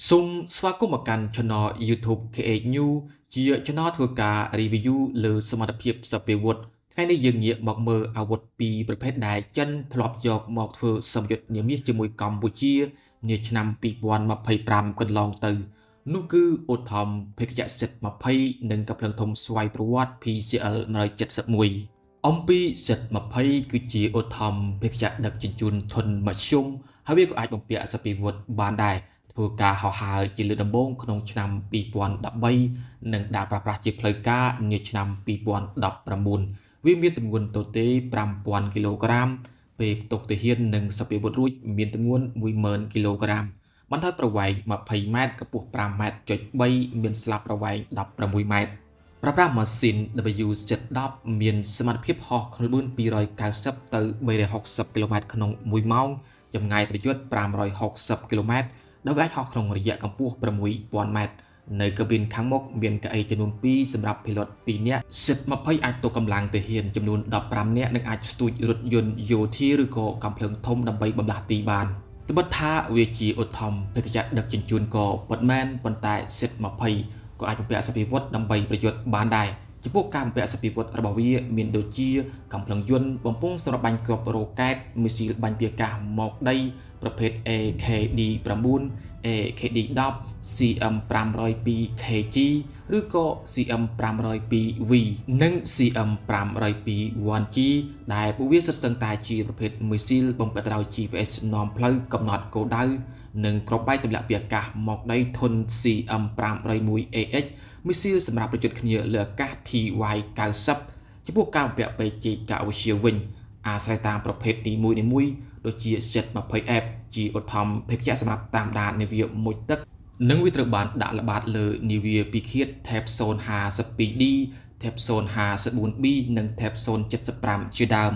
សូមស្វាគមន៍មកកាន់ Channel YouTube KH New ជា Channel ធ្វើការ review លើសមត្ថភាពសព្វវុធថ្ងៃនេះយើងងាកមកមើលអាវុធពីរប្រភេទដែលចិនធ្លាប់យកមកធ្វើសម្ពយុទ្ធនាមាសជាមួយកម្ពុជានាឆ្នាំ2025កន្លងទៅនោះគឺអូថមភេកយៈសិទ្ធ20និងកាភ្លើងធំស្វ័យប្រវត្តិ PCL 171អំពីសិទ្ធ20គឺជាអូថមភេកយៈដឹកជញ្ជូនធុនមធ្យមហើយវាក៏អាចបំពាក់សព្វវុធបានដែរធ្វើការហោះហើរជាលើកដំបូងក្នុងឆ្នាំ2013និងដាក់ប្រើប្រាស់ជាផ្លូវការនាឆ្នាំ2019វាមានទម្ងន់ទទេ5000គីឡូក្រាមពេលផ្ទុកទាហាននិងសព្វវុធរួចមានទម្ងន់10000គីឡូក្រាមបន្ថយប្រវែង20ម៉ែត្រកម្ពស់5ម៉ែត្រចុច3មានស្លាបប្រវែង16ម៉ែត្រប្រើប្រាស់ម៉ាស៊ីន W710 មានសមត្ថភាពហោះក្នុងល្បឿន290ទៅ360គីឡូម៉ែត្រក្នុង1ម៉ោងចម្ងាយប្រយុទ្ធ560គីឡូម៉ែត្រដោយអាចហោះក្នុងរយៈកម្ពស់6000ម៉ែត្រនៅកាប៊ីនខាងមុខមានកៅអីចំនួន2សម្រាប់ភីឡុត2នាក់សិទ្ធ20អាចទុកកម្លាំងទាហានចំនួន15នាក់និងអាចស្ទូចរថយន្តយោធាឬក៏កាំភ្លើងធំដើម្បីបម្លាស់ទីបានត្បិតថាវាជាឧទ្ធម្ភាគចក្រដឹកជញ្ជូនក៏ពិតមែនប៉ុន្តែសិទ្ធ20ក៏អាចបំពាក់សព្វវុធដើម្បីប្រយុទ្ធបានដែរចំពោះការបំពាក់សព្វវុធរបស់វាមានដូចជាកាំភ្លើងយន្តបំពង់សម្រាប់បាញ់គ្រាប់រ៉ូកែតមីស៊ីលបាញ់ពីអាកាសមកដីប្រភេទ AKD9 AKD10 CM502KG ឬក៏ CM502V និង CM502-1G ដែលពួកវាសុទ្ធសឹងតែជាប្រភេទមីស៊ីលបំពាក់ទៅដោយ GPS នាំផ្លូវកំណត់គោលដៅនិងគ្រាប់បែកទម្លាក់ពីអាកាសមកដីធុន CM501AH មីស៊ីលសម្រាប់ប្រយុទ្ធគ្នាលើអាកាស TY90 ចំពោះការបំពាក់ពេជ្រកវិទ្យាវិញអាស្រ័យតាមប្រភេទនីមួយៗដូចជា Z20F ជាឧទ្ធម្ភាគចក្រសម្រាប់តាមដាននាវាមុជទឹកនិងវាត្រូវបានដាក់ល្បាតលើនាវាពិឃាត Tab 052D Tab 054B និង Tab 075ជាដើម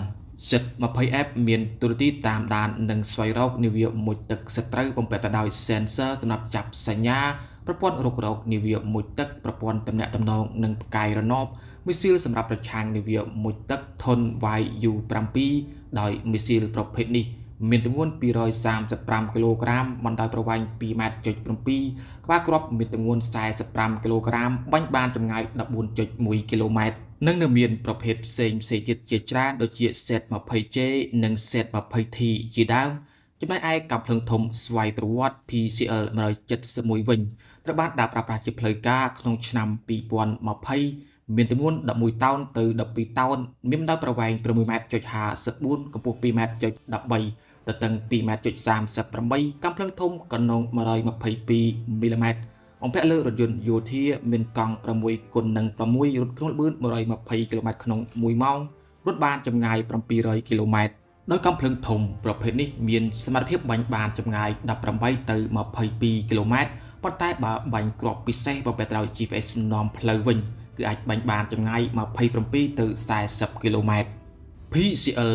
Z20F មានទូរទស្សន៍តាមដាននិងស្វែងរកនាវាមុជទឹកសត្រូវបំពាក់ទៅដោយ sensor សម្រាប់ចាប់សញ្ញាប្រព័ន្ធរុករកនាវាមុជទឹកប្រព័ន្ធទំនាក់ទំនងនិងផ្កាយរណបមីស៊ីលសម្រាប់ប្រឆាំងនាវាមុជទឹកធុន YU7 ដោយមីស៊ីលប្រភេទនេះមានទម្ងន់235គីឡូក្រាមបណ្ដោយប្រវែង2ម៉ែត្រចុច7ក្បាលគ្រាប់មានទម្ងន់45គីឡូក្រាមបាញ់បានចម្ងាយ 14.1 គីឡូម៉ែត្រនិងនៅមានប្រភេទផ្សេងទៀតជាច្រើនដូចជា Z20J និង Z20T ជាដើមចំណែកឯកាំភ្លើងធំស្វ័យប្រវត្តិ PCL 171វិញត្រូវបានដាក់ប្រើប្រាស់ជាផ្លូវការក្នុងឆ្នាំ2020មានទម្ងន់11តោនទៅ12តោនមានបណ្ដោយប្រវែង6ម៉ែត្រចុច54កម្ពស់2ម៉ែត្រចុច13ទទឹង2ម៉ែត្រចុច38កាំភ្លើងធំកណ្ដុង122មីលីម៉ែត្របំពាក់លើរថយន្តយោធាមានកង់6x6រត់ក្នុងល្បឿន120គីឡូម៉ែត្រក្នុង1ម៉ោងរត់បានចម្ងាយ700គីឡូម៉ែត្រដោយកាំភ្លើងធំប្រភេទនេះមានសមត្ថភាពបាញ់បានចម្ងាយ18ទៅ22គីឡូម៉ែត្រប៉ុន្តែបើបាញ់គ្រាប់ពិសេសបំពាក់ដោយ GPS នាំផ្លូវវិញគឺអាចបាញ់បានចម្ងាយ27ទៅ40គីឡូម៉ែត្រ PCL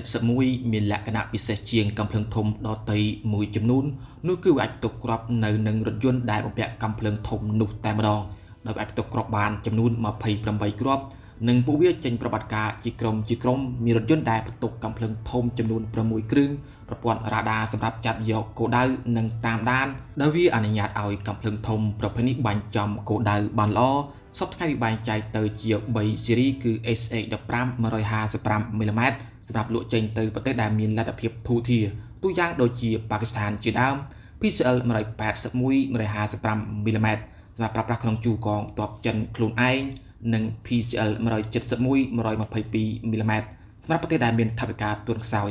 171មានលក្ខណៈពិសេសជាងកាំភ្លើងធំដទៃមួយចំនួននោះគឺអាចផ្ទុកគ្រាប់នៅនឹងរថយន្តដែលបំពាក់កាំភ្លើងធំនោះតែម្ដងដោយអាចផ្ទុកគ្រាប់បានចំនួន28គ្រាប់និងពួកវាចេញប្រតិបត្តិការជាក្រុមមានរថយន្តដែលផ្ទុកកាំភ្លើងធំចំនួន6គ្រឿងប្រព័ន្ធរ៉ាដាសម្រាប់ចាប់យកគោលដៅនិងតាមដានដោយវាអនុញ្ញាតឲ្យកាំភ្លើងធំប្រភេទនេះបាញ់ចំគោលដៅបានល្អសពថ្ងៃវាបែងចែកទៅជា3ស៊េរីគឺ SA15 155មីលីម៉ែត្រសម្រាប់លក់ចេញទៅប្រទេសដែលមានលទ្ធភាពធូរធារទូយ៉ាងដូចជាប៉ាគីស្ថានជាដើម PCL 181 155មីលីម៉ែត្រសម្រាប់ប្រើប្រាស់ក្នុងជួរកងទ័ពចិនខ្លួនឯងនិង PCL 171 122មីលីម៉ែត្រសម្រាប់ប្រទេសដែលមានថវិកាទន់ខ្សោយ